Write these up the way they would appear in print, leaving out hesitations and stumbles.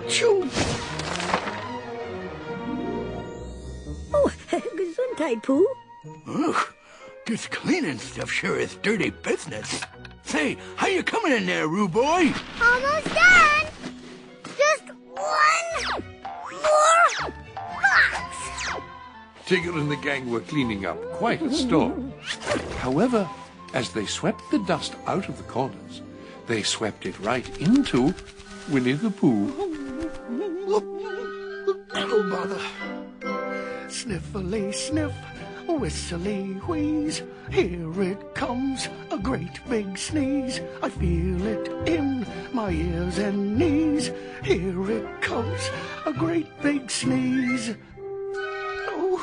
Achoo! Oh, Gesundheit, Pooh. Ugh, this cleaning stuff sure is dirty business. Say, how you coming in there, Roo boy? Almost done. Just one more box. Tigger and the gang were cleaning up quite a storm. However, as they swept the dust out of the corners, they swept it right into Winnie the Pooh. Oh, bother. Sniffly sniff, whistly wheeze. Here it comes, a great big sneeze. I feel it in my ears and knees. Here it comes, a great big sneeze. Oh,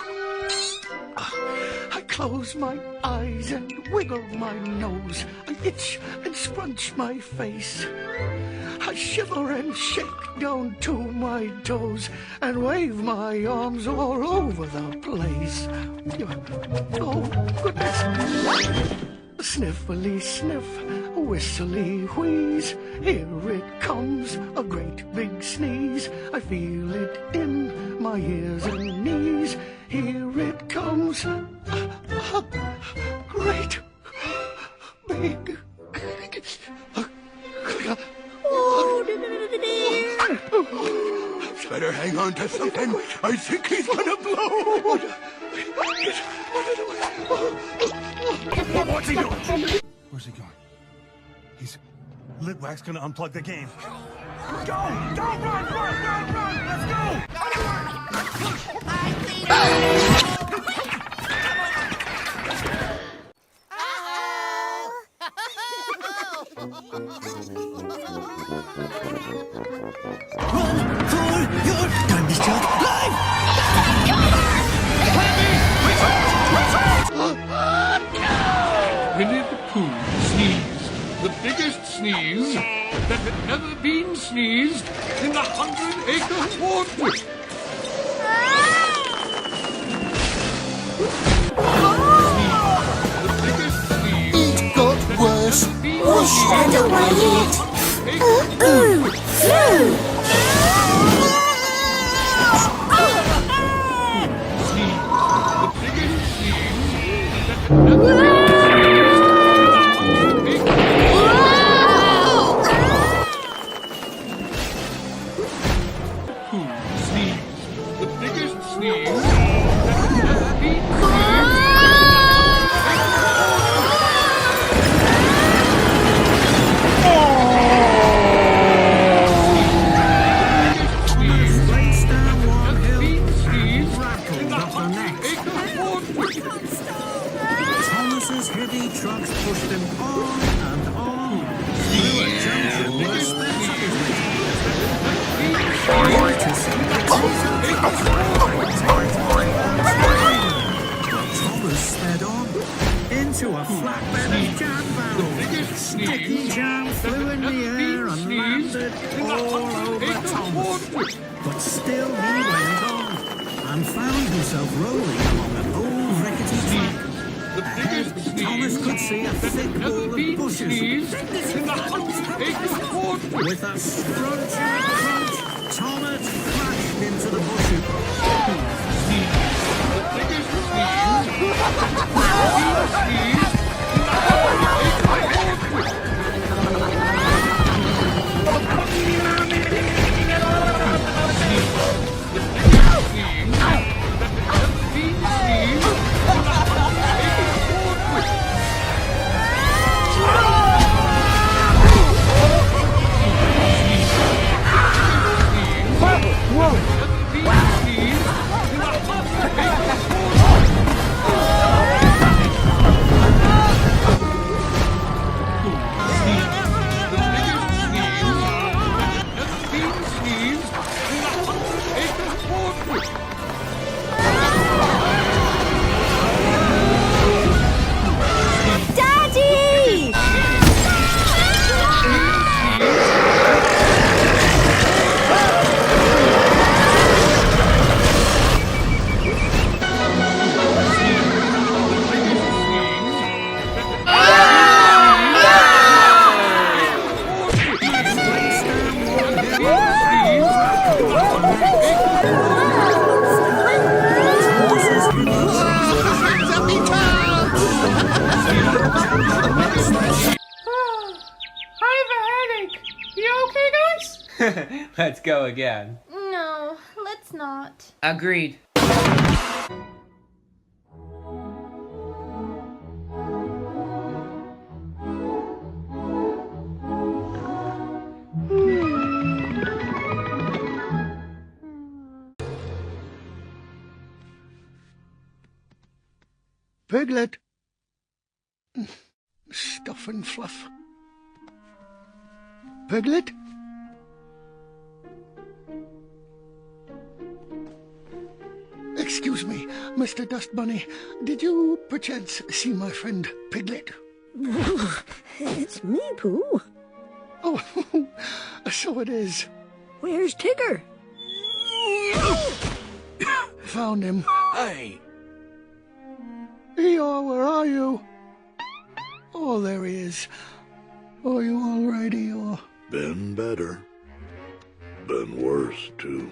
I close my eyes and wiggle my nose. I itch and scrunch my face. I shiver and shake down to my toes and wave my arms all over the place. Oh, goodness. Sniffly sniff, whistly wheeze. Here it comes, a great big sneeze. I feel it in my ears and knees. Here it comes, a great big... Better hang on to something. I think he's gonna blow. What's he doing? Where's he going? He's... Litwack's gonna unplug the game. Go! Go! Run! Let's go! Run for your time to jump live! Winnie the Pooh sneezed, the biggest sneeze that had never been sneezed in the 100-acre fortress. The biggest sneeze It got worse. Whoosh and away it. Through. The biggest sneeze. Thomas's heavy trucks pushed him on and on. Through a junction worse than Thomas sped on into a flatbed of jam barrels. Sticky jam flew in the air and landed all over Thomas. But still he went on and found himself rolling along an old rickety track. Ahead, Thomas could see a thick wall of bushes. With a scrunch and a crunch, Thomas crashed into the bushes. Let's go again. No, let's not. Agreed. Piglet. Stuff and fluff. Piglet? Excuse me, Mr. Dust Bunny. Did you perchance see my friend Piglet? It's me, Pooh. Oh, so it is. Where's Tigger? Found him. Hey! Eeyore, where are you? Oh, there he is. Are you all right, Eeyore? Been better. Been worse, too.